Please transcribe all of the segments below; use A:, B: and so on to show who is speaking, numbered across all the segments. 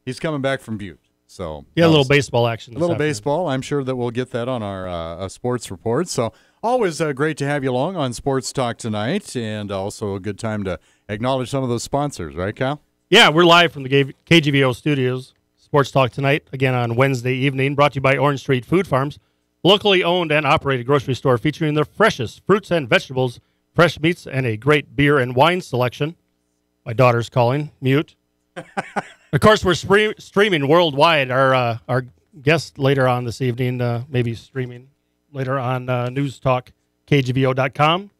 A: He's coming back from Butte. So
B: yeah, a little baseball action.
A: A little baseball. I'm sure that we'll get that on our sports report. So always great to have you along on Sports Talk tonight, and also a good time to acknowledge some of those sponsors, right, Kyle?
B: Yeah, we're live from the KGVO studios. Sports Talk tonight, again on Wednesday evening, brought to you by Orange Street Food Farms, locally owned and operated grocery store featuring the freshest fruits and vegetables, fresh meats, and a great beer and wine selection. My daughter's calling, mute. Of course, we're streaming worldwide. Our guest later on this evening, maybe streaming later on Newstalk, KGVO.com.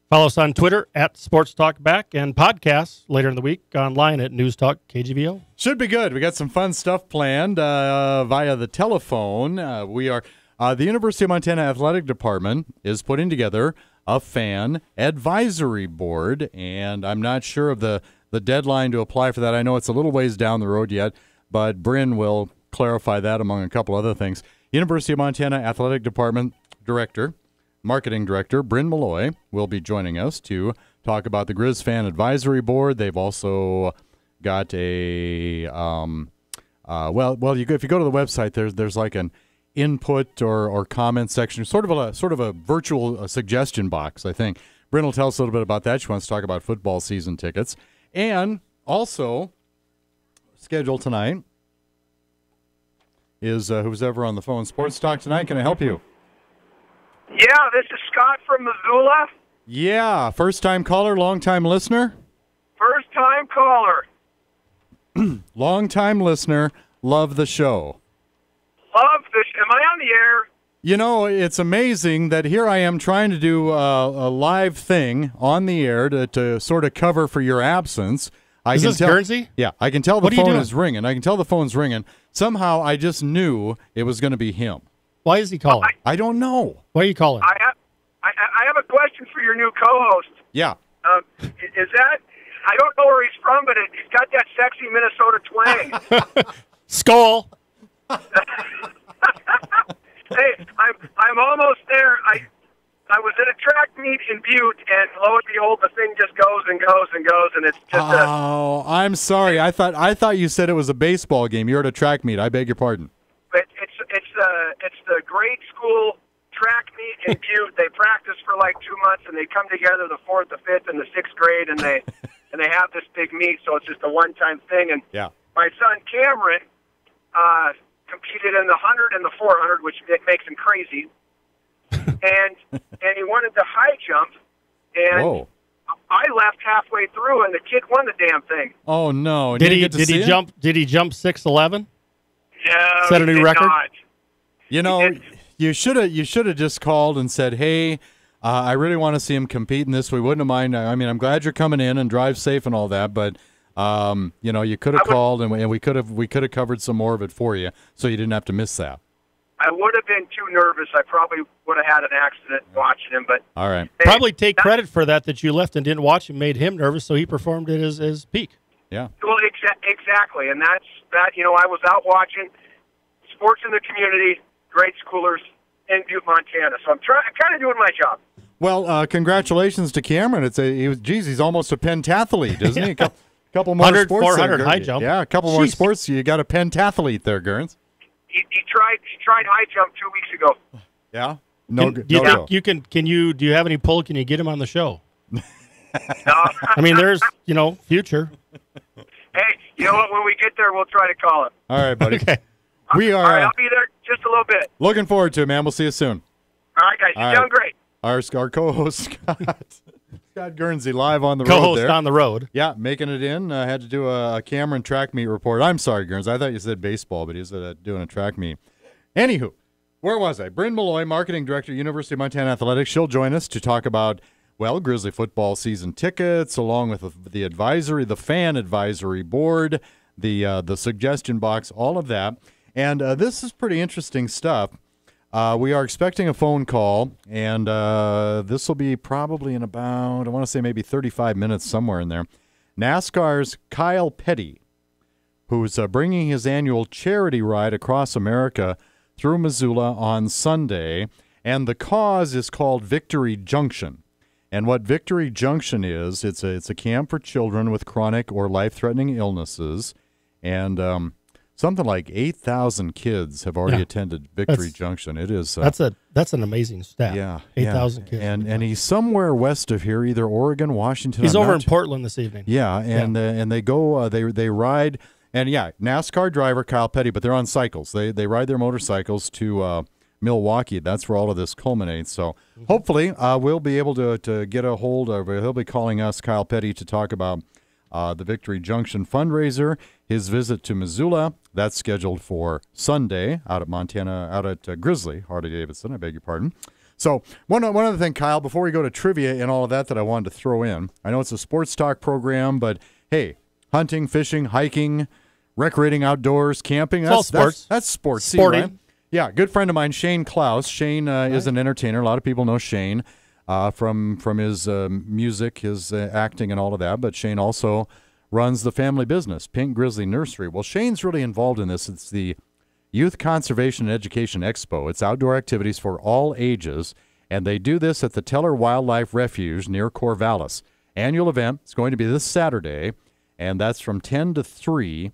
B: Follow us on Twitter at Sports Talk Back, and podcasts later in the week online at Newstalk, KGVO.
A: Should be good. We got some fun stuff planned via the telephone. The University of Montana Athletic Department is putting together a fan advisory board, and I'm not sure of the deadline to apply for that. I know it's a little ways down the road yet, but Brynn will clarify that among a couple other things. University of Montana Athletic Department Marketing Director Brynn Molloy will be joining us to talk about the Griz Fan Advisory Board. They've also got a if you go to the website, there's like an input or comment section, sort of a virtual suggestion box, I think. Brynn will tell us a little bit about that. She wants to talk about football season tickets. And also, scheduled tonight is who's ever on the phone. Sports Talk tonight. Can I help you?
C: Yeah, this is Scott from Missoula.
A: Yeah, first-time caller, long-time listener?
C: First-time caller.
A: Long-time listener, love the show.
C: Love this. Am I on the air?
A: You know, it's amazing that here I am trying to do a live thing on the air to sort of cover for your absence.
B: Is this Guernsey?
A: Yeah, I can tell the phone is ringing. I can tell the phone's ringing. Somehow I just knew it was going to be him.
B: Why is he calling?
A: I don't know.
B: Why are you calling?
C: I have a question for your new co-host.
A: Yeah.
C: Is that, I don't know where he's from, but he's got that sexy Minnesota twang.
B: Skull.
C: Hey, I'm almost there. I was at a track meet in Butte, and lo and behold, the thing just goes and goes and goes, and it's just
A: Oh, I'm sorry. I thought you said it was a baseball game. You're at a track meet. I beg your pardon.
C: But it's the grade school track meet in Butte. They practice for like 2 months, and they come together the 4th, the 5th, and the 6th grade, and they have this big meet. So it's just a one-time thing. And
A: yeah,
C: my son Cameron competed in the 100 and the 400, which makes him crazy. and he wanted to high jump, and
A: whoa.
C: I left halfway through, and the kid won the damn thing.
A: Oh no!
B: Did he jump? Did he jump 6'11"?
C: No,
B: set a new record.
C: Not.
A: You know, you should have just called and said, "Hey, I really want to see him compete in this. We wouldn't have mind. I mean, I'm glad you're coming in and drive safe and all that, but you could have called and we could have covered some more of it for you, so you didn't have to miss that."
C: I would have been too nervous. I probably would have had an accident watching him. But
A: all right,
B: probably take credit for that you left and didn't watch him made him nervous, so he performed at his peak.
A: Yeah.
C: Well, exactly, and that's that. I was out watching sports in the community, grade schoolers in Butte, Montana. So I'm kind of doing my job.
A: Well, congratulations to Cameron. He's almost a pentathlete, isn't he? A couple more
B: 100,
A: sports.
B: 400 high jump.
A: Yeah, a couple more sports. You got a pentathlete there, Gerns.
C: He tried high jump 2 weeks ago.
A: Yeah.
B: Do you have any pull? Can you get him on the show?
C: No.
B: I mean, there's future.
C: Hey, you know what? When we get there, we'll try to call him.
A: All right, buddy.
B: Okay.
C: All right, I'll be there just a little bit.
A: Looking forward to it, man. We'll see you soon.
C: All right, guys. You're doing great.
A: Our co-host, Scott Guernsey, live on the road
B: Co-host
A: there.
B: on the road.
A: Yeah, making it in. Had to do a Cameron track meet report. I'm sorry, Guernsey. I thought you said baseball, but he's doing a track meet. Anywho, where was I? Brynn Molloy, Marketing Director, University of Montana Athletics. She'll join us to talk about, Grizzly football season tickets, along with the advisory, the fan advisory board, the suggestion box, all of that. And this is pretty interesting stuff. We are expecting a phone call, and this will be probably in about, I want to say maybe 35 minutes, somewhere in there. NASCAR's Kyle Petty, who's bringing his annual charity ride across America through Missoula on Sunday, and the cause is called Victory Junction. And what Victory Junction is, it's a camp for children with chronic or life-threatening illnesses. And something like 8,000 kids have already attended Victory Junction. It is
B: that's an amazing stat.
A: Yeah,
B: 8,000 kids.
A: And he's somewhere west of here, either Oregon, Washington.
B: He's over in Portland this evening.
A: Yeah, and they go they ride, and NASCAR driver Kyle Petty, but they're on cycles. They ride their motorcycles to Milwaukee. That's where all of this culminates. So hopefully we'll be able to get a hold of. He'll be calling us, Kyle Petty, to talk about the Victory Junction fundraiser, his visit to Missoula. That's scheduled for Sunday out at Montana, out at Grizzly, Harley-Davidson, I beg your pardon. So one other thing, Kyle, before we go to trivia and all of that I wanted to throw in. I know it's a sports talk program, but hey, hunting, fishing, hiking, recreating outdoors, camping, that's sports. That's sports.
B: Sporting.
A: Right? Yeah, good friend of mine, Shane Klaus. Shane is an entertainer. A lot of people know Shane from his music, his acting, and all of that. But Shane also runs the family business, Pink Grizzly Nursery. Well, Shane's really involved in this. It's the Youth Conservation and Education Expo. It's outdoor activities for all ages, and they do this at the Teller Wildlife Refuge near Corvallis. Annual event. It's going to be this Saturday, and that's from 10 to 3.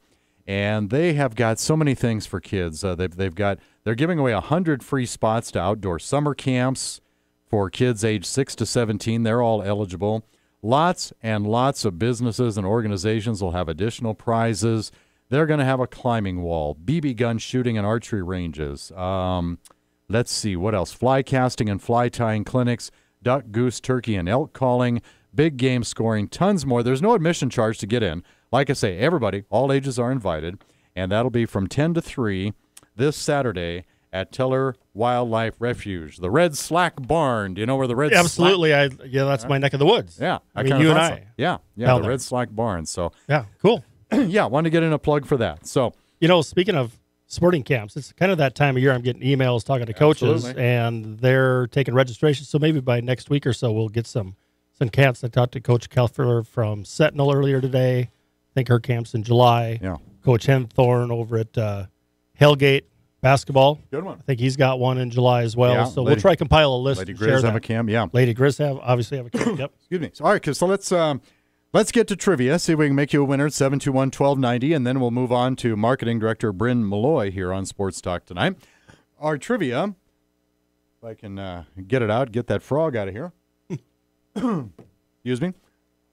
A: And they have got so many things for kids. They're giving away 100 free spots to outdoor summer camps for kids aged 6 to 17. They're all eligible. Lots and lots of businesses and organizations will have additional prizes. They're going to have a climbing wall, BB gun shooting and archery ranges. Let's see, what else? Fly casting and fly tying clinics, duck, goose, turkey, and elk calling, big game scoring, tons more. There's no admission charge to get in. Like I say, everybody, all ages are invited, and that'll be from 10 to 3 this Saturday at Teller Wildlife Refuge. The Red Slack Barn. Do you know where the Red
B: Absolutely.
A: Slack...
B: That's my neck of the woods.
A: Yeah.
B: I mean, you and I.
A: So. Yeah, the Red Slack Barn. So
B: yeah, cool.
A: Yeah, wanted to get in a plug for that. So,
B: speaking of sporting camps, it's kind of that time of year I'm getting emails talking to coaches, and they're taking registration. So maybe by next week or so, we'll get some camps. I talked to Coach Kelfer from Sentinel earlier today. I think her camp's in July.
A: Yeah.
B: Coach Henthorne over at Hellgate basketball.
A: Good one.
B: I think he's got one in July as well.
A: Yeah,
B: so we'll try to compile a list.
A: Lady Griz have a camp, yeah.
B: Lady Griz obviously have a camp, yep.
A: Excuse me. So, all right, so let's get to trivia, see if we can make you a winner at 721-1290, and then we'll move on to Marketing Director Brynn Molloy here on Sports Talk tonight. Our trivia, if I can get it out, get that frog out of here. Excuse me.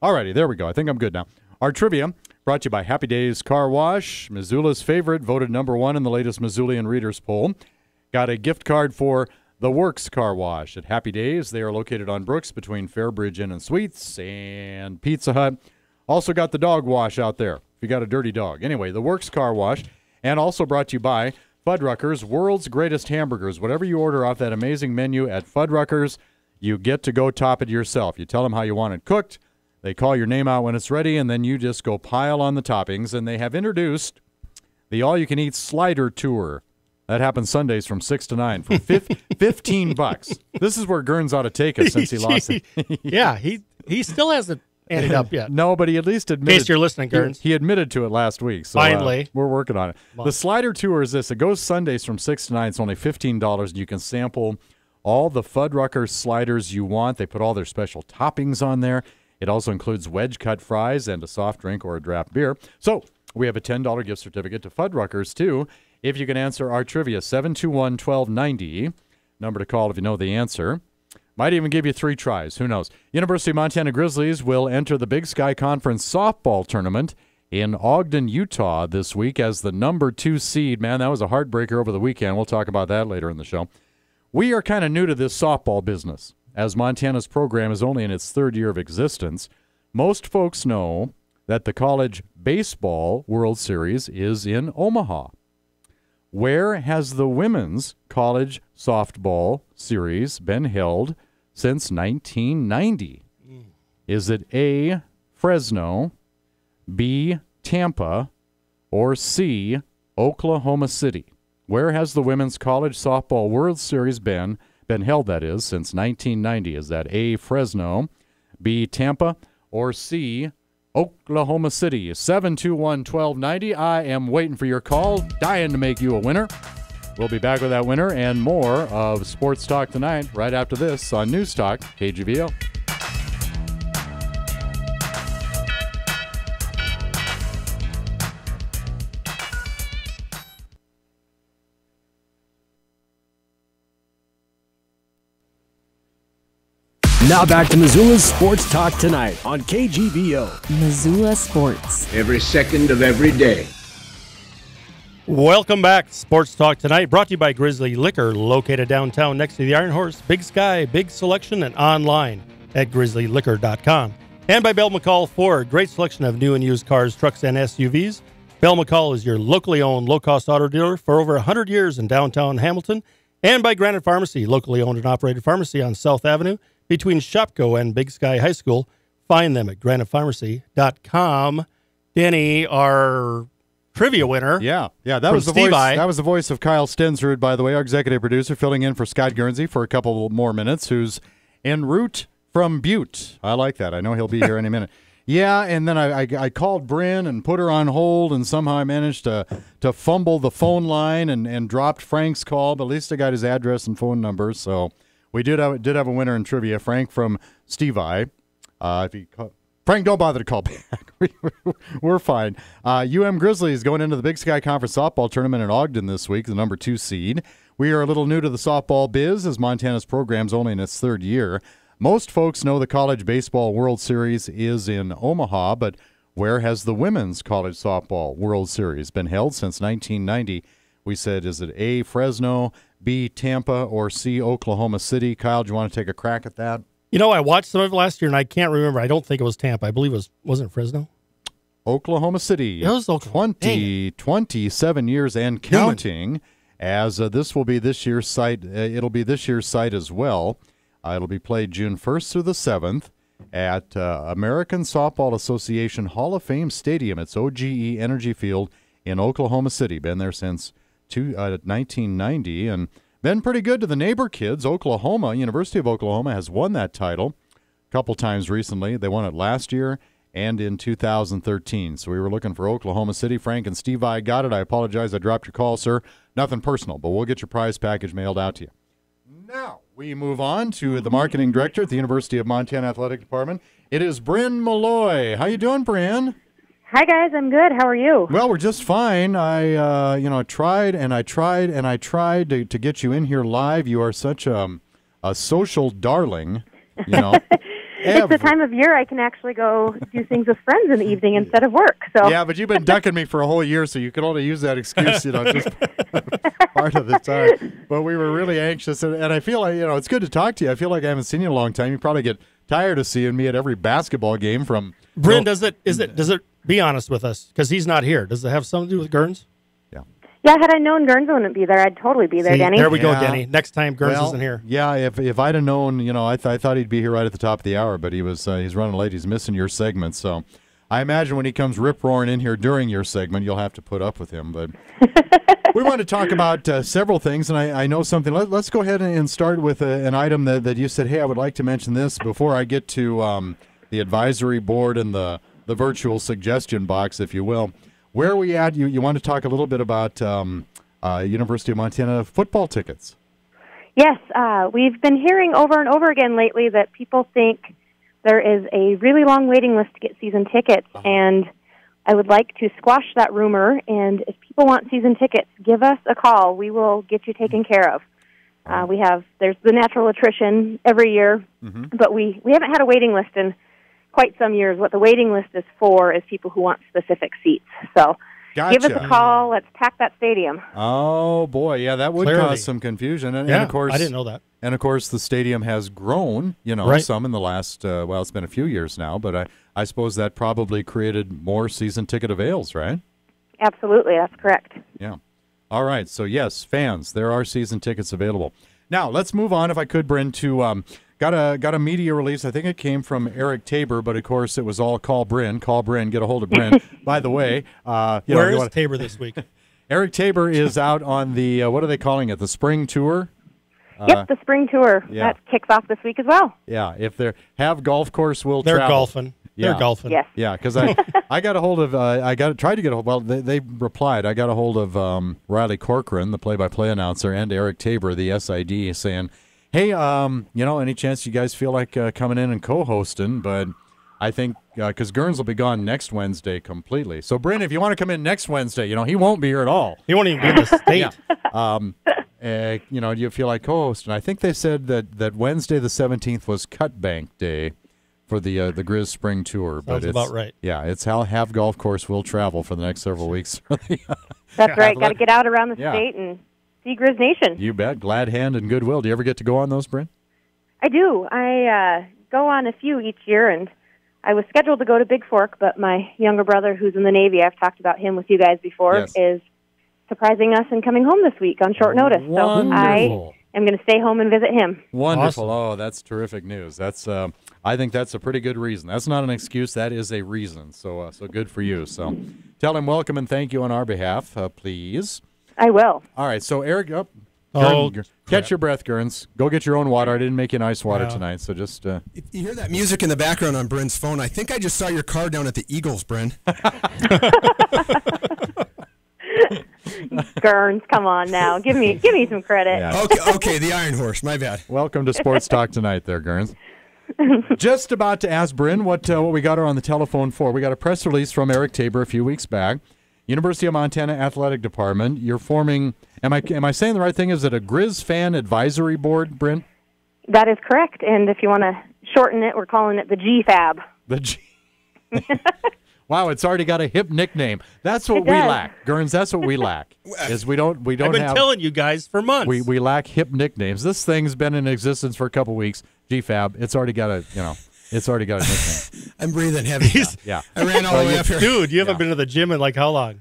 A: All righty, there we go. I think I'm good now. Our trivia brought to you by Happy Days Car Wash, Missoula's favorite, voted #1 in the latest Missoulian Readers Poll. Got a gift card for The Works Car Wash at Happy Days. They are located on Brooks between Fairbridge Inn and Suites and Pizza Hut. Also got the dog wash out there if you got a dirty dog. Anyway, The Works Car Wash. And also brought to you by Fuddruckers, world's greatest hamburgers. Whatever you order off that amazing menu at Fuddruckers, you get to go top it yourself. You tell them how you want it cooked. They call your name out when it's ready, and then you just go pile on the toppings. And they have introduced the all-you-can-eat slider tour. That happens Sundays from 6 to 9 for $15. This is where Gurns ought to take us since he lost it.
B: Yeah, he still hasn't ended up yet.
A: No, but he at least admitted.
B: In case you're listening, Gurns.
A: He admitted to it last week. So,
B: finally.
A: We're working on it. The slider tour is this. It goes Sundays from 6 to 9. It's only $15, and you can sample all the Fuddruckers sliders you want. They put all their special toppings on there. It also includes wedge-cut fries and a soft drink or a draft beer. So we have a $10 gift certificate to Fuddruckers, too, if you can answer our trivia, 721-1290. Number to call if you know the answer. Might even give you 3 tries. Who knows? University of Montana Grizzlies will enter the Big Sky Conference softball tournament in Ogden, Utah this week as the #2 seed. Man, that was a heartbreaker over the weekend. We'll talk about that later in the show. We are kind of new to this softball business, as Montana's program is only in its 3rd year of existence. Most folks know that the College Baseball World Series is in Omaha. Where has the Women's College Softball Series been held since 1990? Is it A, Fresno, B, Tampa, or C, Oklahoma City? Where has the Women's College Softball World Series been held, that is, since 1990? Is that A, Fresno, B, Tampa, or C, Oklahoma City? 721-1290. I am waiting for your call, dying to make you a winner. We'll be back with that winner and more of Sports Talk tonight, right after this on Newstalk, KGVO.
D: Now back to Missoula's Sports Talk Tonight on KGVO.
E: Missoula Sports.
F: Every second of every day.
B: Welcome back. Sports Talk Tonight brought to you by Grizzly Liquor, located downtown next to the Iron Horse. Big Sky, big selection, and online at grizzlyliquor.com. And by Bell McCall Ford, great selection of new and used cars, trucks, and SUVs. Bell McCall is your locally owned low-cost auto dealer for over 100 years in downtown Hamilton. And by Granite Pharmacy, locally owned and operated pharmacy on South Avenue between Shopko and Big Sky High School. Find them at granitepharmacy.com. Denny, our trivia winner.
A: Yeah, that was the voice. That was the voice of Kyle Stensrud, by the way, our executive producer, filling in for Scott Guernsey for a couple more minutes, who's en route from Butte. I like that. I know he'll be here any minute. Yeah, and then I called Brynn and put her on hold, and somehow I managed to fumble the phone line and dropped Frank's call, but at least I got his address and phone number. So we did have a winner in trivia, Frank from Steve I. Frank, don't bother to call back. We're fine. Grizzlies going into the Big Sky Conference softball tournament in Ogden this week, the number 2 seed. We are a little new to the softball biz as Montana's program's only in its 3rd year. Most folks know the College Baseball World Series is in Omaha, but where has the Women's College Softball World Series been held since 1990? We said, is it A, Fresno, B, Tampa, or C, Oklahoma City? Kyle, do you want to take a crack at that?
B: You know, I watched some of it last year, and I can't remember. I don't think it was Tampa. I believe it wasn't Fresno?
A: Oklahoma City.
B: It was Oklahoma.
A: 27 years and counting, as this will be this year's site. It'll be this year's site as well. It'll be played June 1st through the 7th at American Softball Association Hall of Fame Stadium. It's OGE Energy Field in Oklahoma City. Been there since 1990, and been pretty good to the neighbor kids. Oklahoma, University of Oklahoma, has won that title a couple times recently. They won it last year and in 2013. So we were looking for Oklahoma City. Frank and Steve I got it. I apologize I dropped your call, sir. Nothing personal, but we'll get your prize package mailed out to you. Now we move on to the marketing director at the University of Montana Athletic Department. It is Brynn Molloy. How you doing, Brynn?
G: Hi, guys. I'm good. How are you?
A: Well, we're just fine. I tried to get you in here live. You are such a social darling,
G: It's the time of year I can actually go do things with friends in the evening instead of work. So
A: yeah, but you've been ducking me for a whole year, so you can only use that excuse, just part of the time. But we were really anxious, and I feel like it's good to talk to you. I feel like I haven't seen you in a long time. You probably get tired of seeing me at every basketball game. From
B: Brynn, does it? Be honest with us, because he's not here. Does it have something to do with Gurns?
G: Yeah, had I known Gurns wouldn't be there, I'd totally be there,
B: See,
G: Denny.
B: There we go, Denny. Next time Gurns isn't here.
A: Yeah, if I'd have known, I thought he'd be here right at the top of the hour, but he's running late. He's missing your segment, so I imagine when he comes rip-roaring in here during your segment, you'll have to put up with him. But we want to talk about several things, and I know something. Let's go ahead and start with an item that you said, hey, I would like to mention this before I get to the advisory board and the virtual suggestion box, if you will. Where are we at? You want to talk a little bit about University of Montana football tickets?
G: Yes, we've been hearing over and over again lately that people think there is a really long waiting list to get season tickets, and I would like to squash that rumor, and if people want season tickets, give us a call. We will get you taken care of. There's the natural attrition every year, but we haven't had a waiting list in quite some years. What the waiting list is for is people who want specific seats. So give us a call. Let's pack that stadium.
A: Oh, boy. Yeah, that would cause some confusion. And of course,
B: I didn't know that.
A: And, of course, the stadium has grown, some in the last, it's been a few years now, but I suppose that probably created more season ticket avails, right?
G: Absolutely. That's correct.
A: Yeah. All right. So, yes, fans, there are season tickets available. Now, let's move on, if I could, Brynn, to got a media release. I think it came from Eric Tabor, but, of course, it was all call Brynn. Call Brynn. Get a hold of Brynn. By the way.
B: Where is Tabor this week?
A: Eric Tabor is out on the, what are they calling it, the spring tour?
G: Yep, the spring tour. Yeah. That kicks off this week as well.
A: Yeah, if they have golf course, we'll
B: They're
A: travel.
B: golfing.
A: Yeah.
B: They're golfing.
G: Yes.
A: Yeah, because I got a hold of, tried to get a hold, well, they replied. I got a hold of Riley Corcoran, the play-by-play announcer, and Eric Tabor, the SID, saying, hey, any chance you guys feel like coming in and co-hosting? But I think, because Gurns will be gone next Wednesday completely. So, Brynn, if you want to come in next Wednesday, he won't be here at all.
B: He won't even be in the state.
A: you feel like co-host. And I think they said that Wednesday the 17th was Cut Bank Day for the Griz Spring Tour.
B: Sounds about right.
A: Yeah, it's how Half Golf Course will travel for the next several weeks.
G: That's right. Got to get out around the state and see Griz Nation.
A: You bet. Glad Hand and Goodwill. Do you ever get to go on those, Brynn?
G: I do. I go on a few each year, and I was scheduled to go to Big Fork, but my younger brother, who's in the Navy, I've talked about him with you guys before, is surprising us and coming home this week on short notice.
A: Wonderful.
G: So I am going to stay home and visit him.
A: Wonderful.
B: Awesome.
A: Oh, that's terrific news. That's I think that's a pretty good reason. That's not an excuse. That is a reason. So good for you. So tell him welcome and thank you on our behalf, please.
G: I will.
A: All right. So Eric, catch your breath, Gurns. Go get your own water. I didn't make you nice water tonight, so just...
E: If you hear that music in the background on Brynn's phone, I think I just saw your car down at the Eagles, Brynn.
G: Gurns, come on now. Give me some credit.
A: Yeah.
E: Okay, the Iron Horse. My bad.
A: Welcome to Sports Talk Tonight there, Gurns. Just about to ask Brynn what we got her on the telephone for. We got a press release from Eric Tabor a few weeks back. University of Montana Athletic Department. You're forming, am I saying the right thing? Is it a Griz fan advisory board, Brynn?
G: That is correct. And if you want to shorten it, we're calling it the GFAB.
A: The G. Wow, it's already got a hip nickname. That's what we lack, Gurns. That's what we lack. Is we don't
B: I've been telling you guys for months.
A: We lack hip nicknames. This thing's been in existence for a couple weeks. GFAB. It's already got a nickname.
E: I'm breathing heavy.
A: Yeah.
E: I ran all the way up here.
B: Dude, you haven't been to the gym in like how long?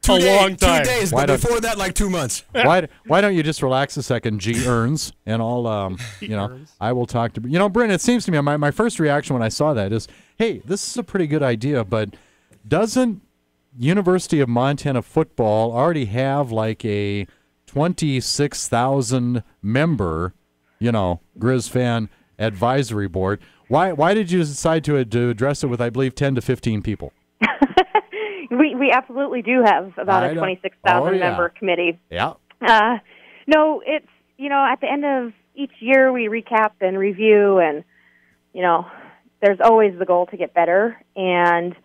E: Long time. 2 days,
A: Why
E: but before that, like 2 months.
A: Why don't you just relax a second, G earns, and I'll I will talk to Brynn. It seems to me my first reaction when I saw that is, hey, this is a pretty good idea, but doesn't University of Montana football already have like a 26,000 member, Griz fan advisory board? Why did you decide to address it with, I believe, 10 to 15 people?
G: We absolutely do have about a 26,000 member committee.
A: Yeah.
G: No, it's, at the end of each year we recap and review, and, there's always the goal to get better. And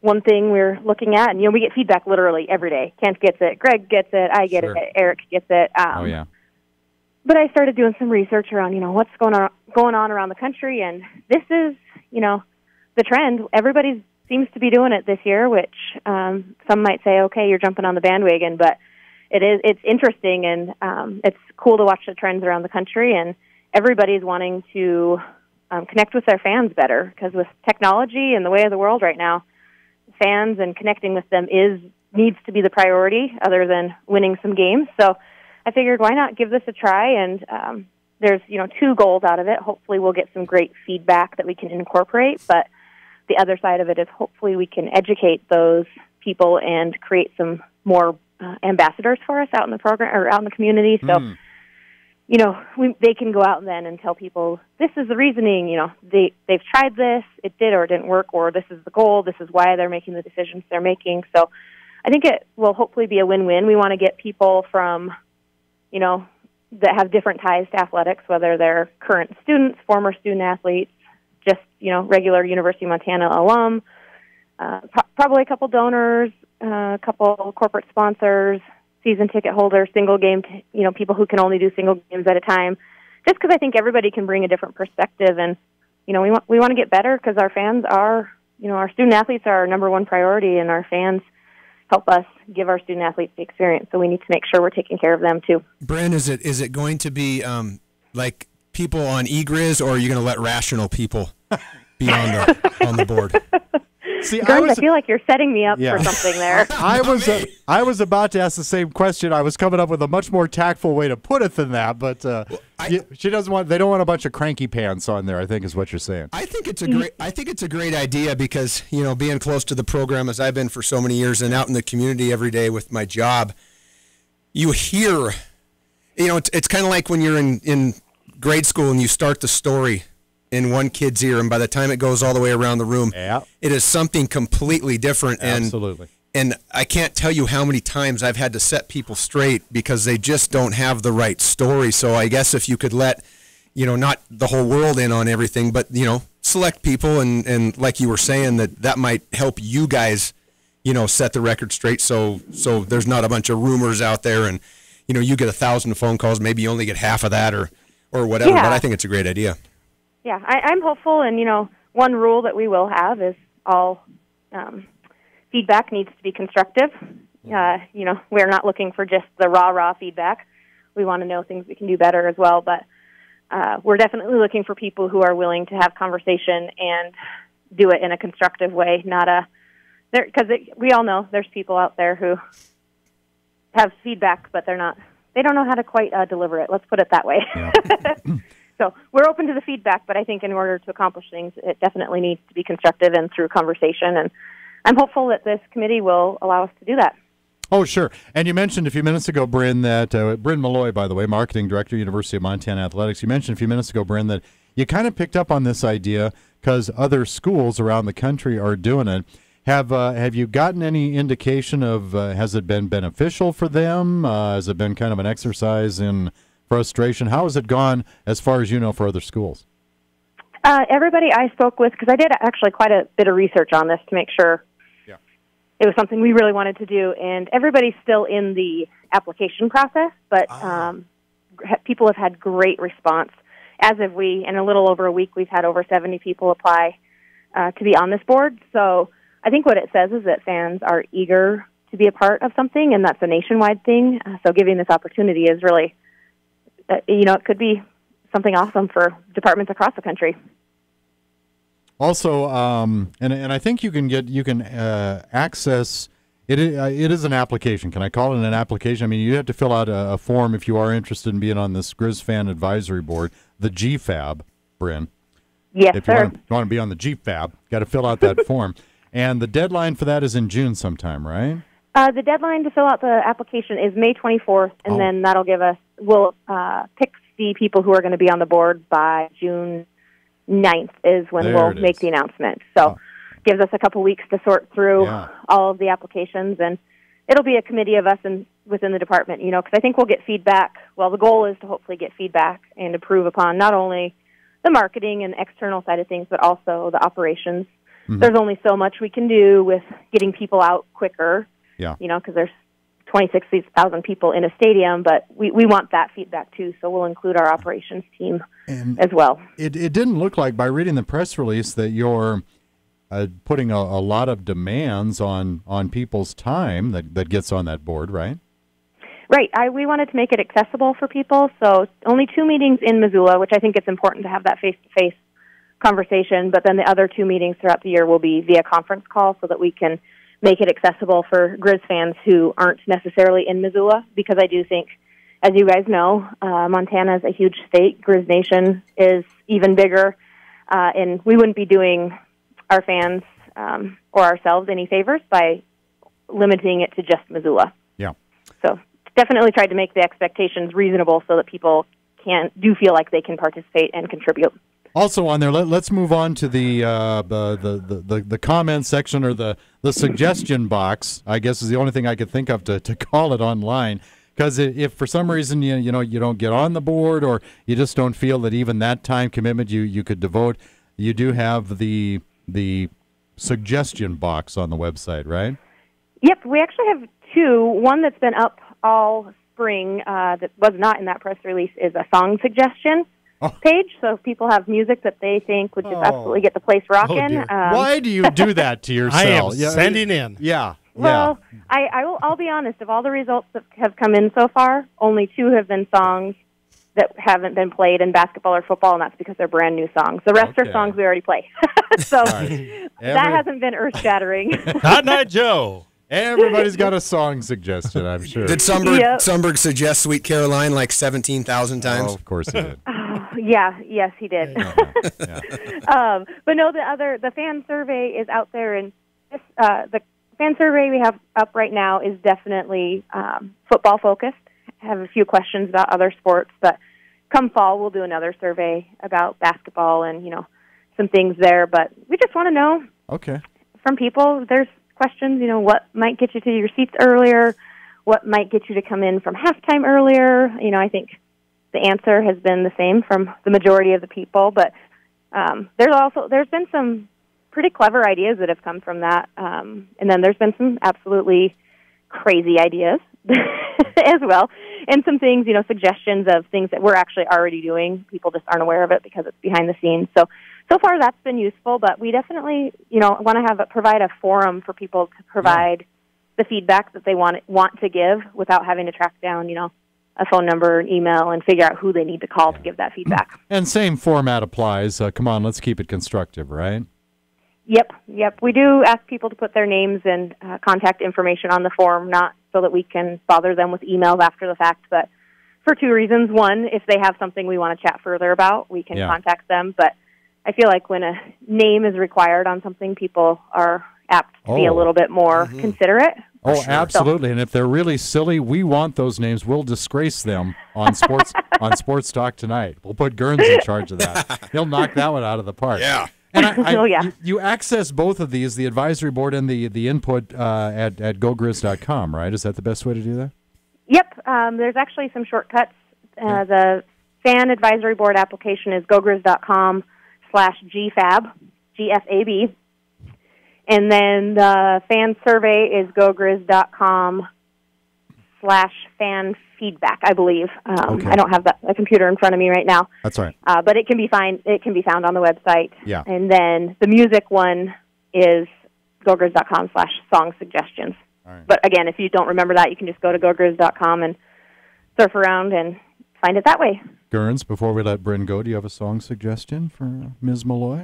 G: one thing we're looking at, and, we get feedback literally every day. Kent gets it, Greg gets it, I get it, Eric gets it. But I started doing some research around, what's going on around the country, and this is, the trend. Everybody seems to be doing it this year, which some might say, okay, you're jumping on the bandwagon, but it's interesting, and it's cool to watch the trends around the country, and everybody's wanting to connect with their fans better, because with technology and the way of the world right now, fans and connecting with them needs to be the priority other than winning some games. So I figured, why not give this a try? And there's, 2 goals out of it. Hopefully we'll get some great feedback that we can incorporate, but the other side of it is hopefully we can educate those people and create some more ambassadors for us out in the program or out in the community. So, they can go out then and tell people, this is the reasoning, they've tried this, it did or it didn't work, or this is the goal, this is why they're making the decisions they're making. So I think it will hopefully be a win-win. We want to get people from, that have different ties to athletics, whether they're current students, former student athletes, just, regular University of Montana alum, probably a couple donors, a couple corporate sponsors, season ticket holders, single game, people who can only do single games at a time, just because I think everybody can bring a different perspective. And, we want to get better because our fans are, our student athletes are our number one priority, and our fans help us give our student athletes the experience. So we need to make sure we're taking care of them too.
E: Brynn, is it going to be like people on eGriz, or are you going to let rational people be on the board?
A: See,
G: I feel like you're setting me up for something there.
A: I was about to ask the same question. I was coming up with a much more tactful way to put it than that, but she doesn't want. They don't want a bunch of cranky pants on there, I think is what you're saying.
E: I think it's a great idea because, being close to the program as I've been for so many years and out in the community every day with my job, you hear, it's kind of like when you're in grade school and you start the story in one kid's ear, and by the time it goes all the way around the room, it is something completely different.
A: Absolutely.
E: And I can't tell you how many times I've had to set people straight because they just don't have the right story. So I guess if you could let, not the whole world in on everything, but, select people, and like you were saying, that might help you guys, set the record straight so there's not a bunch of rumors out there. And, you get 1,000 phone calls, maybe you only get half of that or whatever.
G: Yeah.
E: But I think it's a great idea.
G: Yeah, I'm hopeful, and one rule that we will have is all feedback needs to be constructive. We're not looking for just the raw feedback. We want to know things we can do better as well, but we're definitely looking for people who are willing to have conversation and do it in a constructive way, because we all know there's people out there who have feedback, but they don't know how to quite deliver it. Let's put it that way.
A: Yeah.
G: So we're open to the feedback, but I think in order to accomplish things, it definitely needs to be constructive and through conversation, and I'm hopeful that this committee will allow us to do that.
A: Oh, sure. And you mentioned a few minutes ago, Brynn, that Brynn Molloy, by the way, Marketing Director, University of Montana Athletics, you mentioned a few minutes ago, Brynn, that you kind of picked up on this idea because other schools around the country are doing it. Have you gotten any indication of, has it been beneficial for them? Has it been kind of an exercise in frustration? How has it gone as far as you know for other schools?
G: Everybody I spoke with, because I did actually quite a bit of research on this to make sure it was something we really wanted to do, and everybody's still in the application process, but people have had great response. As of in a little over a week, we've had over 70 people apply to be on this board. So I think what it says is that fans are eager to be a part of something, and that's a nationwide thing. So giving this opportunity is really, it could be something awesome for departments across the country.
A: Also, and I think you can access it. It is an application. Can I call it an application? I mean, you have to fill out a form if you are interested in being on this Griz Fan Advisory Board, the GFAB, Brynn.
G: Yes,
A: if
G: sir.
A: You want to be on the GFAB, got to fill out that form. And the deadline for that is in June sometime, right?
G: The deadline to fill out the application is May 24th, and then that'll we'll pick the people who are going to be on the board by June 9th is when we'll make the announcement. So gives us a couple weeks to sort through all of the applications, and it'll be a committee of us within the department, because I think we'll get feedback. Well, the goal is to hopefully get feedback and improve upon not only the marketing and external side of things, but also the operations. Mm-hmm. There's only so much we can do with getting people out quicker, because there's 26,000 people in a stadium, but we want that feedback too, so we'll include our operations team as well. It
A: didn't look like, by reading the press release, that you're putting a lot of demands on people's time that gets on that board, right?
G: Right. We wanted to make it accessible for people, so only 2 meetings in Missoula, which I think it's important to have that face-to-face conversation, but then the other 2 meetings throughout the year will be via conference call so that we can make it accessible for Griz fans who aren't necessarily in Missoula, because I do think, as you guys know, Montana is a huge state. Griz Nation is even bigger, and we wouldn't be doing our fans or ourselves any favors by limiting it to just Missoula.
A: Yeah.
G: So definitely tried to make the expectations reasonable so that people do feel like they can participate and contribute.
A: Also on there, let's move on to the comment section, or the suggestion box, I guess is the only thing I could think of to call it online. Because if for some reason you don't get on the board, or you just don't feel that even that time commitment you could devote, you do have the suggestion box on the website, right?
G: Yep, we actually have 2. One that's been up all spring that was not in that press release is a song suggestion page, so if people have music that they think would just absolutely get the place rocking.
A: Why do you do that to yourself?
B: I am sending in.
A: Yeah.
G: Well, I'll be honest. Of all the results that have come in so far, only 2 have been songs that haven't been played in basketball or football, and that's because they're brand new songs. The rest are songs we already play. So that hasn't been earth-shattering.
B: Hot Night Joe.
A: Everybody's got a song suggestion, I'm sure.
E: Did Sundberg suggest Sweet Caroline like 17,000 times?
A: Oh, of course he did.
G: Yes, he did. But no, the fan survey is out there, and the fan survey we have up right now is definitely football focused. I have a few questions about other sports, but come fall we'll do another survey about basketball and some things there. But we just want to know from people. There's questions, what might get you to your seats earlier, what might get you to come in from halftime earlier. I think the answer has been the same from the majority of the people, but there's been some pretty clever ideas that have come from that, and then there's been some absolutely crazy ideas as well. and some things, suggestions of things that we're actually already doing. People just aren't aware of it because it's behind the scenes. So far that's been useful, but we definitely, want to provide a forum for people to provide the feedback that they want to give without having to track down, a phone number, an email, and figure out who they need to call to give that feedback.
A: And same format applies. Come on, let's keep it constructive, right?
G: Yep. We do ask people to put their names and contact information on the form, not so that we can bother them with emails after the fact, but for two reasons. One, if they have something we want to chat further about, we can contact them. But I feel like when a name is required on something, people are apt to be a little bit more considerate.
A: Oh, sure. Absolutely. And if they're really silly, we want those names. We'll disgrace them on Sports Talk Tonight. We'll put Griz in charge of that. He'll knock that one out of the park.
E: Yeah.
A: And you access both of these, the advisory board and the input at gogriz.com, right? Is that the best way to do that?
G: Yep. There's actually some shortcuts. The fan advisory board application is gogriz.com/GFAB, GFAB. And then the fan survey is gogriz.com/fan feedback, I believe. I don't have a computer in front of me right now.
A: That's all right.
G: But it can be found on the website.
A: Yeah.
G: And then the music one is gogriz.com/song suggestions.
A: All right.
G: But again, if you don't remember that, you can just go to gogriz.com and surf around and find it that way.
A: Griz, before we let Brynn go, do you have a song suggestion for Ms. Molloy?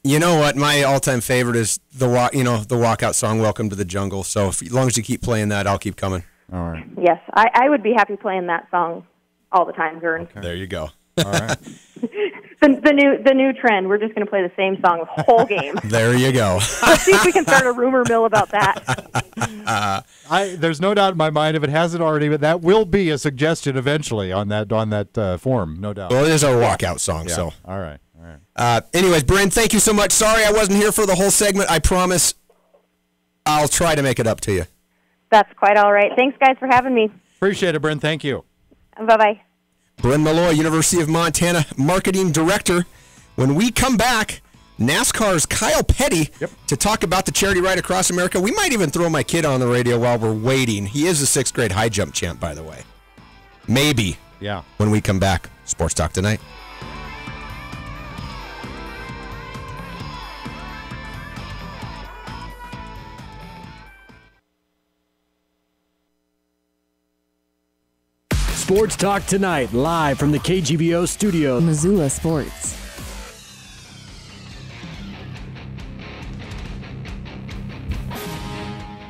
E: You know what? My all-time favorite is the walkout song, "Welcome to the Jungle." So as long as you keep playing that, I'll keep coming.
A: All right.
G: Yes, I would be happy playing that song all the time, Griz.
E: Okay. There you go.
A: All right.
G: The new trend. We're just going to play the same song the whole game.
E: There you go.
G: Let's see if we can start a rumor mill about that.
A: There's no doubt in my mind, if it hasn't already, but that will be a suggestion eventually on that form, no doubt.
E: Well, it is our walkout song.
A: Yeah.
E: So
A: all right.
E: Anyways, Brynn, thank you so much. Sorry I wasn't here for the whole segment. I promise I'll try to make it up to you.
G: That's quite all right. Thanks, guys, for having me.
A: Appreciate it, Brynn. Thank you.
G: Bye-bye.
E: Brynn Molloy, University of Montana Marketing Director. When we come back, NASCAR's Kyle Petty to talk about the charity ride across America. We might even throw my kid on the radio while we're waiting. He is a 6th grade high jump champ, by the way. Maybe.
A: Yeah.
E: When we come back, Sports Talk Tonight.
D: Sports Talk Tonight, live from the KGVO studio.
H: Missoula Sports.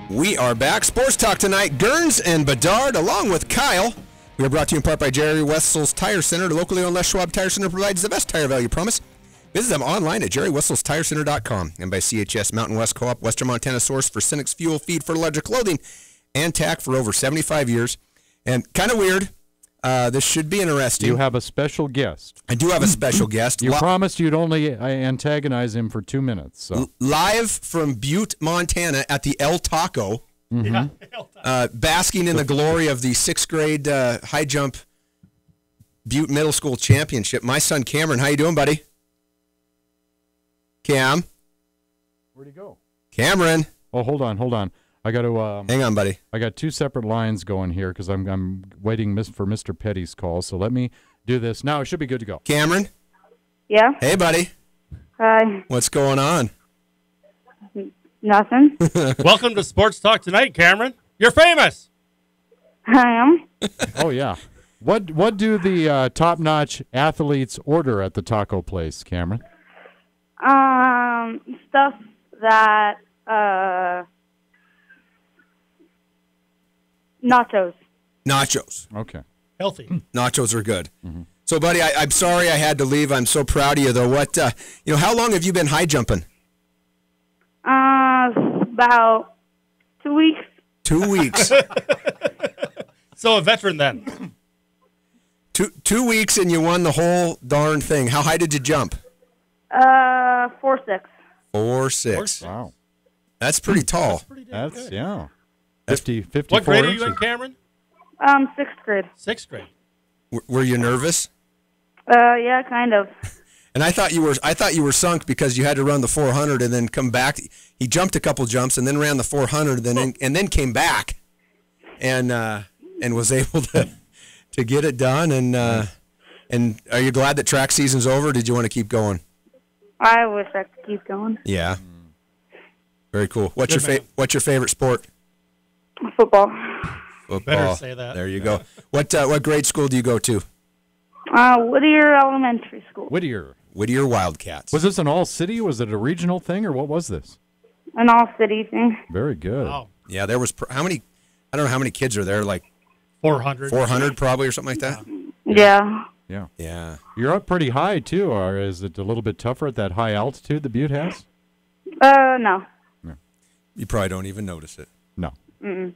E: We are back. Sports Talk Tonight. Griz and Bedard, along with Kyle. We are brought to you in part by Jerry Wessels Tire Center. The locally owned Les Schwab Tire Center provides the best tire value promise. Visit them online at jerrywesselstirecenter.com and by CHS Mountain West Co-op, Western Montana source for Cynics fuel, feed, fertilizer, clothing, and tack for over 75 years. And kind of weird. This should be interesting.
A: You have a special guest.
E: I do have a special guest.
A: You promised you'd only antagonize him for 2 minutes. So.
E: Live from Butte, Montana at the El Taco, basking in the glory of the 6th grade high jump Butte Middle School Championship. My son Cameron, how you doing, buddy? Cam?
A: Where'd he go?
E: Cameron.
A: Oh, hold on. I got to
E: hang on, buddy.
A: I got 2 separate lines going here because I'm waiting for Mr. Petty's call. So let me do this now. It should be good to go.
E: Cameron.
G: Yeah.
E: Hey, buddy.
G: Hi.
E: What's going on?
G: Nothing.
B: Welcome to Sports Talk Tonight, Cameron. You're famous.
G: I am.
A: Oh yeah. What do the top-notch athletes order at the taco place, Cameron?
G: Stuff that nachos.
E: Nachos.
A: Okay.
B: Healthy.
E: Nachos are good. Mm-hmm. So, buddy, I'm sorry I had to leave. I'm so proud of you, though. What, how long have you been high jumping?
G: About 2 weeks.
E: 2 weeks.
B: So a veteran then.
E: 2 weeks and you won the whole darn thing. How high did you jump?
G: 4.6.
E: 4.6.
A: Wow.
E: That's pretty tall.
B: That's pretty damn good.
A: Yeah. 54
B: What grade are
A: inches.
B: you in, Cameron?
G: 6th grade.
B: 6th grade.
E: Were you nervous?
G: Yeah, kind of.
E: And I thought you were sunk because you had to run the 400 and then come back. He jumped a couple jumps and then ran the 400 and then came back. And and was able to get it done. And are you glad that track season's over? Or did you want to keep going?
H: I wish I could keep going.
E: Yeah. Very cool. What's your favorite sport?
H: Football.
E: Football.
B: Better say that.
E: There you go. What grade school do you go to?
H: Whittier Elementary School.
A: Whittier
E: Wildcats.
A: Was this an all-city? Was it a regional thing, or what was this?
H: An all-city thing.
A: Very good.
B: Wow.
E: Yeah, there was how many? I don't know how many kids are there. Like
B: 400.
E: 400 probably, or something like that.
H: Yeah.
A: Yeah.
E: Yeah.
A: You're up pretty high, too, or is it a little bit tougher at that high altitude that Butte has?
H: No.
E: You probably don't even notice it.
A: No.
H: Mm-mm.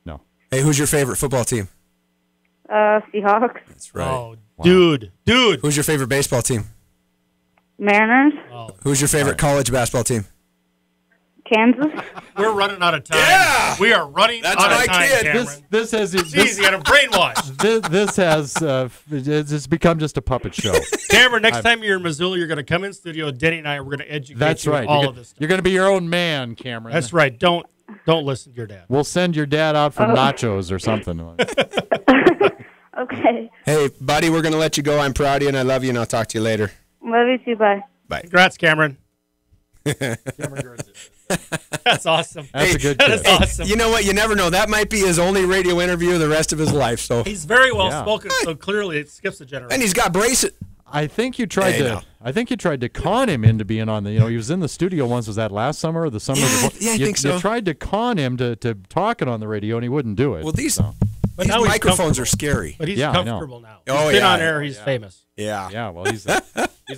A: No.
E: Hey, who's your favorite football team?
H: Seahawks.
E: That's right.
B: Oh, dude.
E: Who's your favorite baseball team?
H: Mariners.
B: Oh.
E: Who's your favorite college basketball team?
H: Kansas.
B: We're running out of time.
E: Yeah!
B: We are running out
E: my
B: of time,
E: kid.
B: Cameron.
A: This has
B: It's easy on a brainwash.
A: this has it's become just a puppet show.
B: Cameron, next time you're in Missoula, you're going to come in studio. Denny and I are going to educate
A: That's
B: you
A: right.
B: on all of this stuff.
A: You're going to be your own man, Cameron.
B: That's right. Don't listen to your dad.
A: We'll send your dad out for nachos or something.
H: Okay.
E: Hey, buddy, we're going to let you go. I'm proud of you, and I love you, and I'll talk to you later.
H: Love you too. Bye.
E: Bye.
B: Congrats, Cameron. That's awesome.
A: That's a good
B: That
A: kid.
B: is awesome.
E: You know what? You never know. That might be his only radio interview the rest of his life. So,
B: He's very well spoken, so clearly it skips a generation.
E: and he's got braces.
A: I think you tried to con him into being on the. He was in the studio once. Was that last summer or the summer before?
E: Yeah, I think so.
A: You tried to con him to talking on the radio, and he wouldn't do it.
E: Well, these
B: But now he's
E: microphones
B: comfortable.
E: are scary.
B: But he's
A: Yeah, I know.
B: comfortable now.
E: Oh,
B: He's been
E: yeah.
B: on air. He's famous.
E: Yeah.
A: Yeah, well, he's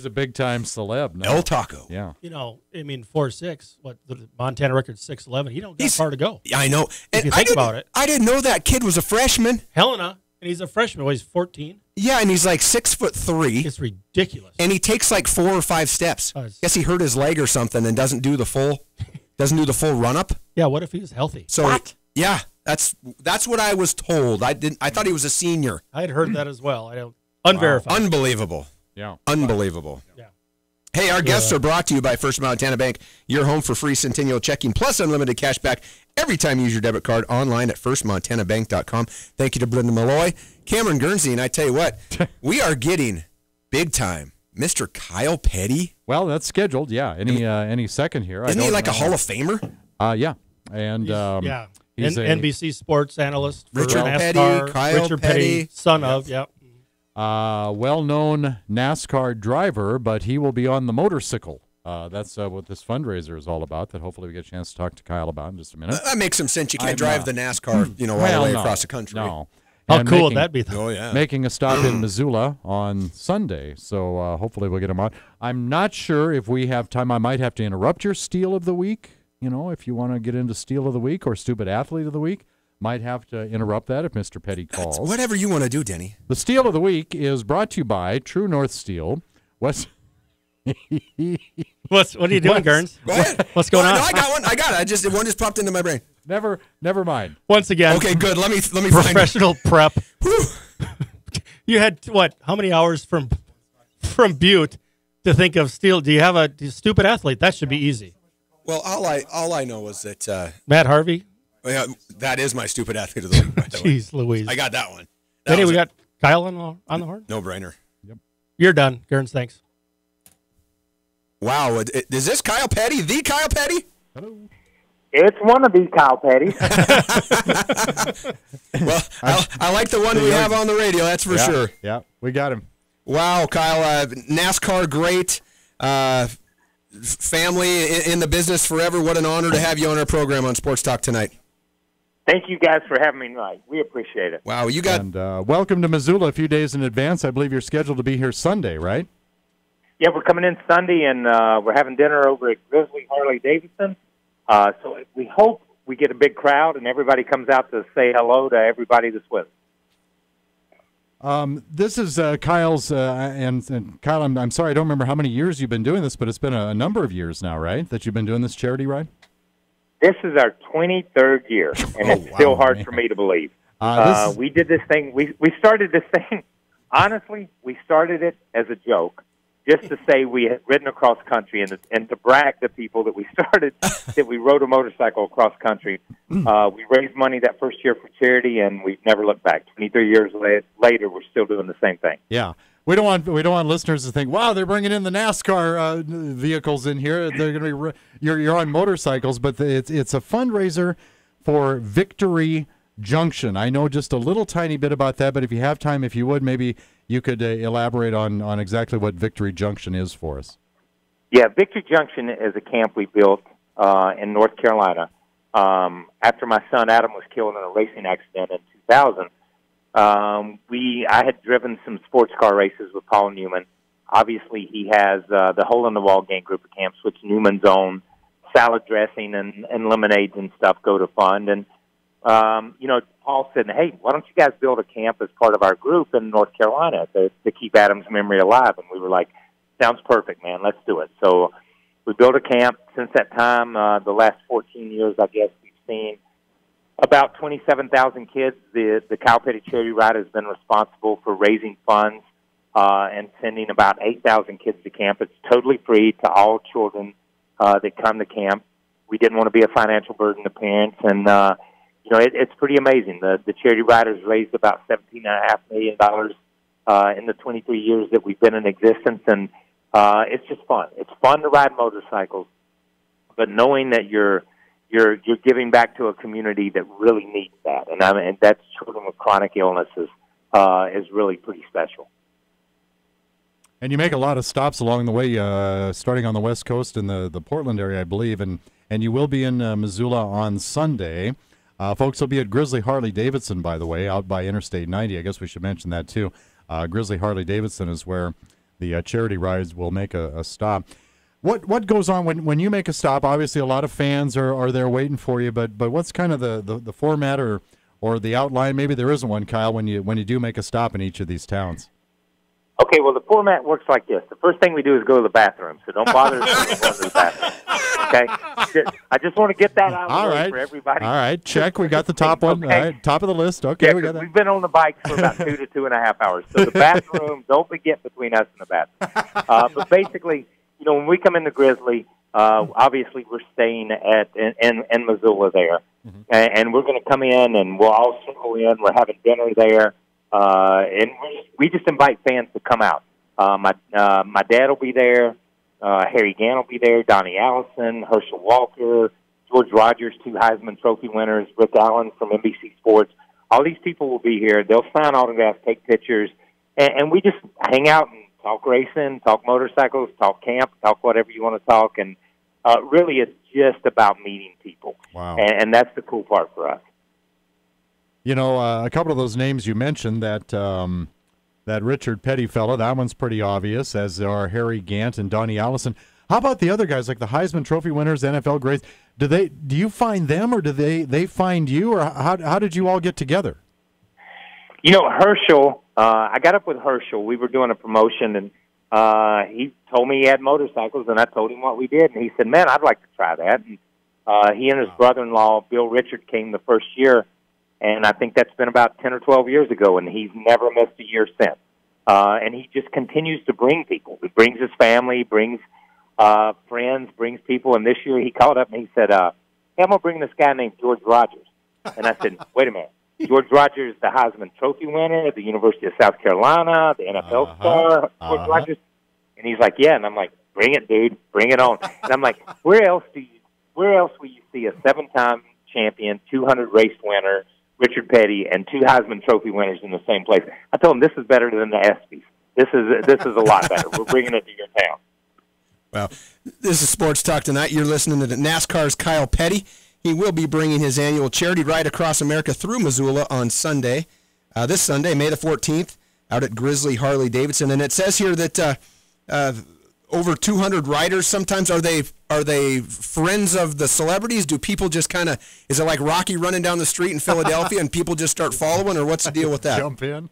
A: a big time celeb now.
E: El Taco.
A: Yeah.
B: 4'6". What the Montana record's 6'11". He don't got
E: He's-
B: far to go.
E: I know. And
B: you think about it.
E: I didn't know that kid was a freshman.
B: Helena, and he's a freshman. Well, he's 14.
E: Yeah, and he's like 6'3",
B: It's ridiculous.
E: and he takes like 4 or 5 steps.
B: Does.
E: Guess he hurt his leg or something and doesn't do the full run up.
B: Yeah, what if he was healthy?
E: So yeah, that's what I was told. I thought he was a senior.
B: I had heard that as well. I don't unverified.
E: Unbelievable.
A: Yeah.
E: Unbelievable.
B: Yeah.
E: Hey, our guests are brought to you by First Montana Bank, your home for free Centennial checking plus unlimited cash back every time you use your debit card online at firstmontanabank.com. Thank you to Brynn Molloy, Cameron Guernsey, and I tell you what, we are getting big time. Mr. Kyle Petty.
A: Well, that's scheduled. Yeah. Any second here.
E: Isn't he like a Hall of Famer?
A: Yeah. And
B: Yeah.
A: he's a
B: NBC sports analyst for
E: Richard
B: NASCAR.
E: Petty, Kyle
B: Richard
E: Petty.
B: son of, yep.
A: well-known NASCAR driver, but he will be on the motorcycle. That's what this fundraiser is all about. That hopefully we get a chance to talk to Kyle about in just a minute.
E: That makes some sense. You can't drive the NASCAR, all the way across the country.
A: No.
B: How
A: And
B: cool would that be, though?
E: Oh, yeah.
A: Making a stop in Missoula on Sunday, so hopefully we'll get him on. I'm not sure if we have time. I might have to interrupt your Steal of the Week. If you want to get into Steal of the Week or Stupid Athlete of the Week, might have to interrupt that if Mr. Petty calls.
E: Whatever you want to do, Denny.
A: The Steal of the Week is brought to you by True North Steel.
B: What are you doing, Gerns?
E: Go ahead.
B: What's going on?
E: No, I got one. One just popped into my brain.
A: Never mind.
B: Once again,
E: Okay, good. Let me find it.
B: professional prep. You had how many hours from Butte to think of Steele? Do you have a stupid athlete? That should be easy.
E: Well, all I know is that
B: Matt Harvey.
E: that is my stupid athlete of the week. By the way.
B: Jeez Louise.
E: I got that one.
B: Danny, we got Kyle on the horn.
E: No brainer.
B: You're done, Gerns. Thanks.
E: Wow, is this Kyle Petty? The Kyle Petty?
A: Hello.
C: It's one of these Kyle Petty.
E: Well, I like the one we have on the radio. That's for sure.
A: Yeah, we got him.
E: Wow, Kyle, NASCAR great, family in the business forever. What an honor to have you on our program on Sports Talk tonight.
C: Thank you guys for having me tonight. We appreciate it.
E: Wow, you got.
A: And welcome to Missoula a few days in advance. I believe you're scheduled to be here Sunday, right?
C: Yeah, we're coming in Sunday, and we're having dinner over at Grizzly Harley-Davidson. So we hope we get a big crowd, and everybody comes out to say hello to everybody that's with us.
A: This is Kyle's, and Kyle, I'm sorry, I don't remember how many years you've been doing this, but it's been a number of years now, right, that you've been doing this charity ride?
C: This is our 23rd year, and it's still hard for me to believe. We did this thing. We started this thing. Honestly, we started it as a joke,
I: just to say we had ridden across country and to brag to people that we started, that we rode a motorcycle across country. We raised money that first year for charity, and we've never looked back. 23 years later, we're still doing the same thing.
A: Yeah. We don't want listeners to think, wow, they're bringing in the NASCAR vehicles in here. They're going to be you're on motorcycles, but it's a fundraiser for Victory Junction. I know just a little tiny bit about that, but if you have time, if you would, maybe you could elaborate on exactly what Victory Junction is for us.
I: Yeah, Victory Junction is a camp we built in North Carolina after my son Adam was killed in a racing accident in 2000. I had driven some sports car races with Paul Newman. Obviously, he has the Hole in the Wall gang group of camps, which Newman's own salad dressing and lemonades and stuff go to fund. And Paul said, "Hey, why don't you guys build a camp as part of our group in North Carolina to keep Adam's memory alive?" And we were like, "Sounds perfect, man. Let's do it." So we built a camp. Since that time, the last 14 years, I guess, we've seen about 27,000 kids. The Kyle Petty Charity Ride has been responsible for raising funds and sending about 8,000 kids to camp. It's totally free to all children that come to camp. We didn't want to be a financial burden to parents, and it's pretty amazing. The charity ride has raised about $17.5 million in the 23 years that we've been in existence, and it's just fun. It's fun to ride motorcycles, but knowing that you're giving back to a community that really needs that, and that's children with chronic illnesses, is really pretty special.
A: And you make a lot of stops along the way, starting on the West Coast in the Portland area, I believe, and you will be in Missoula on Sunday. Folks will be at Grizzly Harley-Davidson, by the way, out by Interstate 90. I guess we should mention that, too. Grizzly Harley-Davidson is where the charity rides will make a stop. What goes on when you make a stop? Obviously, a lot of fans are there waiting for you, but what's kind of the format or the outline? Maybe there isn't one, Kyle, when you do make a stop in each of these towns.
I: Okay, well, the format works like this. The first thing we do is go to the bathroom, so don't bother us going to the bathroom. Okay? I just want to get that out of the way for everybody.
A: All right, check. We got the top one. Okay. All right, top of the list. Okay, we got that.
I: We've been on the bike for about 2 to 2.5 hours. So the bathroom, don't forget between us and the bathroom. But basically, when we come into Grizzly, obviously we're staying in Missoula there. Mm-hmm. And we're going to come in, and we'll all circle in. We're having dinner there. And we just invite fans to come out. My dad will be there. Harry Gant will be there. Donnie Allison, Herschel Walker, George Rogers, 2 Heisman Trophy winners, Rick Allen from NBC Sports. All these people will be here. They'll sign autographs, take pictures, and we just hang out and talk racing, talk motorcycles, talk camp, talk whatever you want to talk. And really, it's just about meeting people.
A: Wow.
I: And that's the cool part for us.
A: A couple of those names you mentioned, that Richard Petty fellow, that one's pretty obvious, as are Harry Gant and Donnie Allison. How about the other guys, like the Heisman Trophy winners, NFL greats? Do you find them, or do they find you, or how did you all get together?
I: Herschel, I got up with Herschel. We were doing a promotion, and he told me he had motorcycles, and I told him what we did, and he said, "Man, I'd like to try that." And he and his brother-in-law, Bill Richard, came the first year. And I think that's been about 10 or 12 years ago, and he's never missed a year since. And he just continues to bring people. He brings his family, brings friends, brings people. And this year he called up and he said, "Hey, I'm going to bring this guy named George Rogers." And I said, "Wait a minute. George Rogers, the Heisman Trophy winner, the University of South Carolina, the NFL star, George Rogers." And he's like, "Yeah." And I'm like, "Bring it, dude. Bring it on." And I'm like, where else will you see a 7-time champion, 200 race winner, Richard Petty, and 2 Heisman Trophy winners in the same place? I told him this is better than the ESPYs. This is a lot better. We're bringing it to your town.
E: Well, this is Sports Talk Tonight. You're listening to NASCAR's Kyle Petty. He will be bringing his annual charity ride across America through Missoula on Sunday, this Sunday, May the 14th, out at Grizzly Harley-Davidson. And it says here that over 200 riders. Sometimes are they friends of the celebrities? Do people just kind of, is it like Rocky running down the street in Philadelphia and people just start following, or what's the deal with that?
A: Jump in.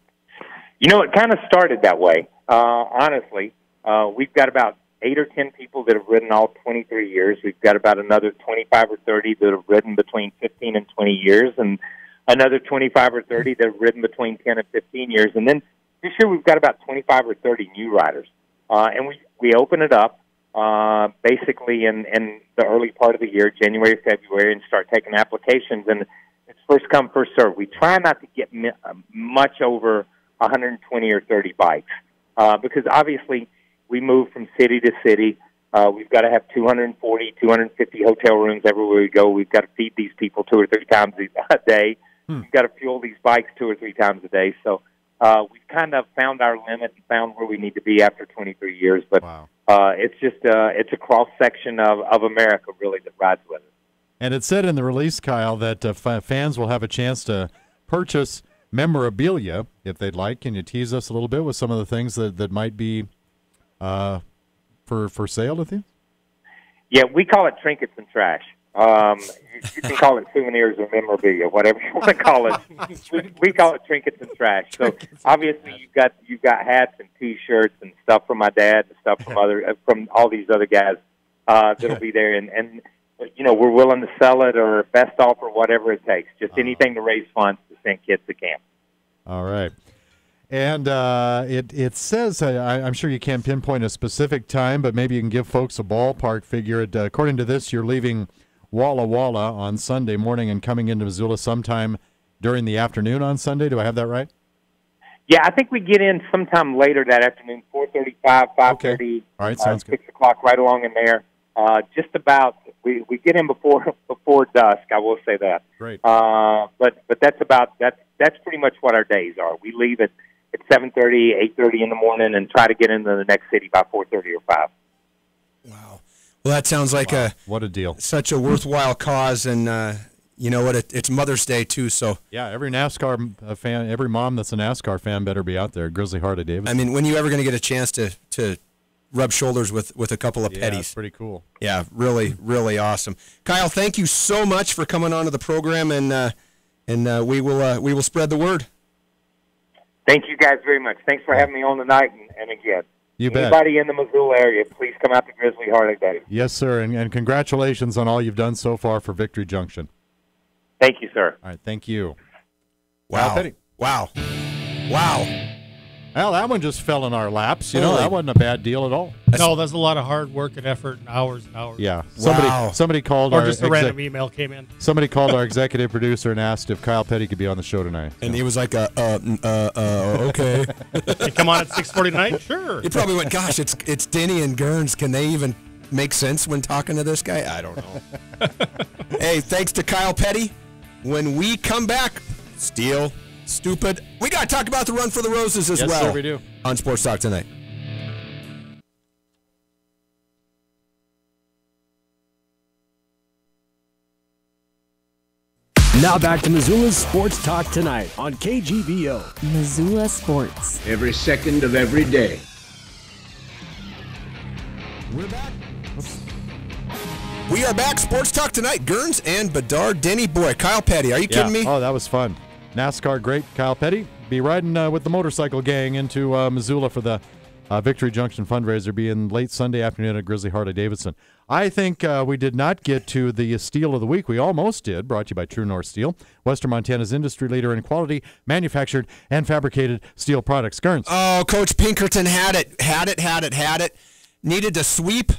I: It kind of started that way. Honestly, we've got about 8 or 10 people that have ridden all 23 years. We've got about another 25 or 30 that have ridden between 15 and 20 years, and another 25 or 30 that have ridden between 10 and 15 years. And then this year we've got about 25 or 30 new riders. And we open it up basically in the early part of the year, January, February, and start taking applications. And it's first come, first serve. We try not to get much over 120 or 30 bikes because obviously we move from city to city. We've got to have 240, 250 hotel rooms everywhere we go. We've got to feed these people 2 or 3 times a day. We've got to fuel these bikes 2 or 3 times a day. So we've kind of found our limit and found where we need to be after 23 years. But
A: wow.
I: It's just it's a cross-section of America, really, that rides with it.
A: And it said in the release, Kyle, that fans will have a chance to purchase memorabilia if they'd like. Can you tease us a little bit with some of the things that might be for sale with you?
I: Yeah, we call it trinkets and trash. You can call it souvenirs or memorabilia, whatever you want to call it. We call it trinkets and trash. So obviously you've got hats and T-shirts and stuff from my dad and stuff from all these other guys that'll be there, and we're willing to sell it or best offer, whatever it takes. Just anything to raise funds to send kids to camp.
A: All right. And it says, I'm sure you can't pinpoint a specific time, but maybe you can give folks a ballpark figure. According to this, you're leaving Walla Walla on Sunday morning and coming into Missoula sometime during the afternoon on Sunday. Do I have that right?
I: Yeah, I think we get in sometime later that afternoon, 4:35, 5:30,
A: okay. All right, sounds
I: 6 o'clock, right along in there. Just about, we get in before dusk. I will say that.
A: Great.
I: But that's pretty much what our days are. We leave at 7:30, 8:30 in the morning, and try to get into the next city by 4:30 or 5.
E: Wow. Well, that sounds like
A: what a deal.
E: Such a worthwhile cause, and you know what? It's Mother's Day too, so
A: yeah, every NASCAR fan, every mom that's a NASCAR fan better be out there. Grizzly Harley Davidson.
E: I mean, when you ever going to get a chance to rub shoulders with a couple of petties?
A: It's pretty cool.
E: Yeah, really, really awesome. Kyle, thank you so much for coming on to the program, and we will spread the word.
I: Thank you guys very much. Thanks for having me on tonight, and again.
A: You bet.
I: Anybody in the Missoula area, please come out to Grizzly Harley Davidson.
A: Yes, sir, and congratulations on all you've done so far for Victory Junction.
I: Thank you, sir.
A: All right, thank you.
E: Wow. Wow.
A: Well, that one just fell in our laps. That wasn't a bad deal at all.
B: No, that's a lot of hard work and effort and hours and hours.
A: Yeah.
E: Wow.
A: Somebody called
B: or just a random email came in.
A: Somebody called our executive producer and asked if Kyle Petty could be on the show tonight.
E: And he was like, okay.
B: They come on at 6:40 tonight? Sure.
E: He probably went, gosh, it's Denny and Gerns. Can they even make sense when talking to this guy? I don't know. Hey, thanks to Kyle Petty. When we come back, Steel, Stupid, we got to talk about the Run for the Roses as well.
A: Yes, sir, we do.
E: On Sports Talk Tonight.
D: Now back to Missoula's Sports Talk Tonight on KGVO.
J: Missoula Sports.
F: Every second of every day.
E: We're back. We are back. Sports Talk Tonight. Gerns and Bedard. Denny, boy, Kyle Petty. Are you kidding me?
A: Oh, that was fun. NASCAR great Kyle Petty be riding with the motorcycle gang into Missoula for the Victory Junction fundraiser, being late Sunday afternoon at Grizzly Harley Davidson. I think we did not get to the Steel of the Week. We almost did, brought to you by True North Steel, Western Montana's industry leader in quality, manufactured, and fabricated steel products. Gerns.
E: Oh, Coach Pinkerton had it. Needed to sweep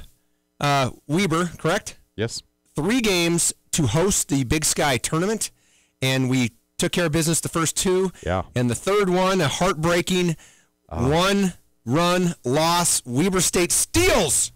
E: Weber, correct?
A: Yes.
E: 3 games to host the Big Sky tournament, and we took care of business the first 2.
A: Yeah.
E: And the third one, a heartbreaking 1-run loss. Weber State steals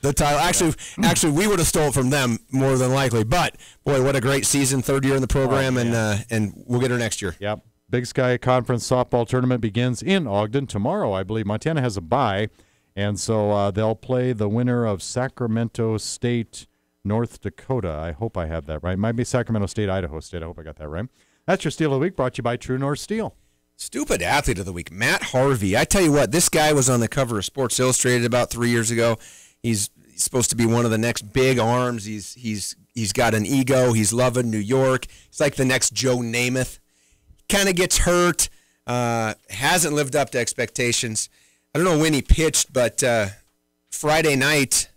E: the title. Actually, we would have stolen from them more than likely. But boy, what a great season! 3rd year in the program, and we'll get her next year.
A: Yep. Big Sky Conference softball tournament begins in Ogden tomorrow. I believe Montana has a bye, and so they'll play the winner of Sacramento State, North Dakota. I hope I have that right. Might be Sacramento State, Idaho State. I hope I got that right. That's your Steel of the Week, brought to you by True North Steel.
E: Stupid Athlete of the Week, Matt Harvey. I tell you what, this guy was on the cover of Sports Illustrated about 3 years ago. He's supposed to be one of the next big arms. He's got an ego. He's loving New York. He's like the next Joe Namath. Kind of gets hurt. Hasn't lived up to expectations. I don't know when he pitched, but Friday night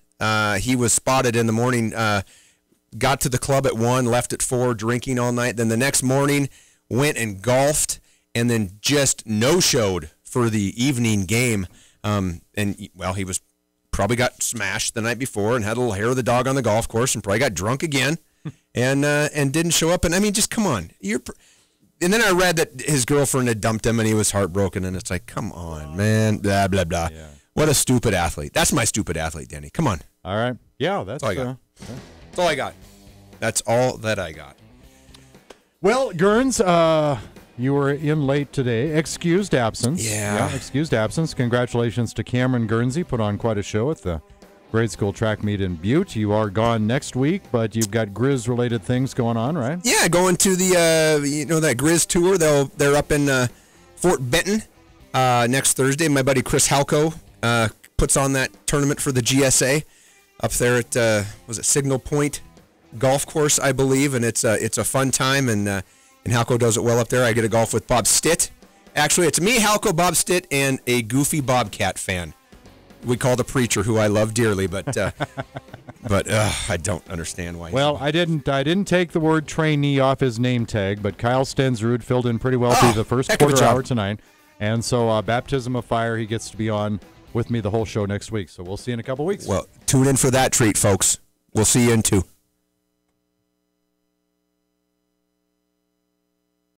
E: he was spotted in the morning. Got to the club at 1, left at 4, drinking all night. Then the next morning went and golfed, and then just no-showed for the evening game. He was probably got smashed the night before and had a little hair of the dog on the golf course and probably got drunk again and didn't show up. And I mean, just come on. And then I read that his girlfriend had dumped him and he was heartbroken. And it's like, come on, man. Blah, blah, blah. Yeah. What a stupid athlete. That's my stupid athlete, Denny. Come on.
A: All right. Yeah, that's
E: all I got. That's all I got. That's all that I got.
A: Well, Gerns, you were in late today. Excused absence.
E: Yeah.
A: Excused absence. Congratulations to Cameron Guernsey. Put on quite a show at the grade school track meet in Butte. You are gone next week, but you've got Griz-related things going on, right?
E: Yeah, going to the that Griz tour. They're up in Fort Benton next Thursday. My buddy Chris Halco puts on that tournament for the GSA up there at was it Signal Point Golf Course, I believe, and it's a fun time, and Halco does it well up there. I get to golf with Bob Stitt. Actually, it's me, Halco, Bob Stitt, and a goofy Bobcat fan. We call the preacher, who I love dearly, but I don't understand why.
A: Well, I didn't take the word trainee off his name tag, but Kyle Stensrud filled in pretty well through the first quarter hour tonight, and so baptism of fire, he gets to be on with me the whole show next week. So we'll see you in a couple weeks.
E: Well, tune in for that treat, folks. We'll see you in 2.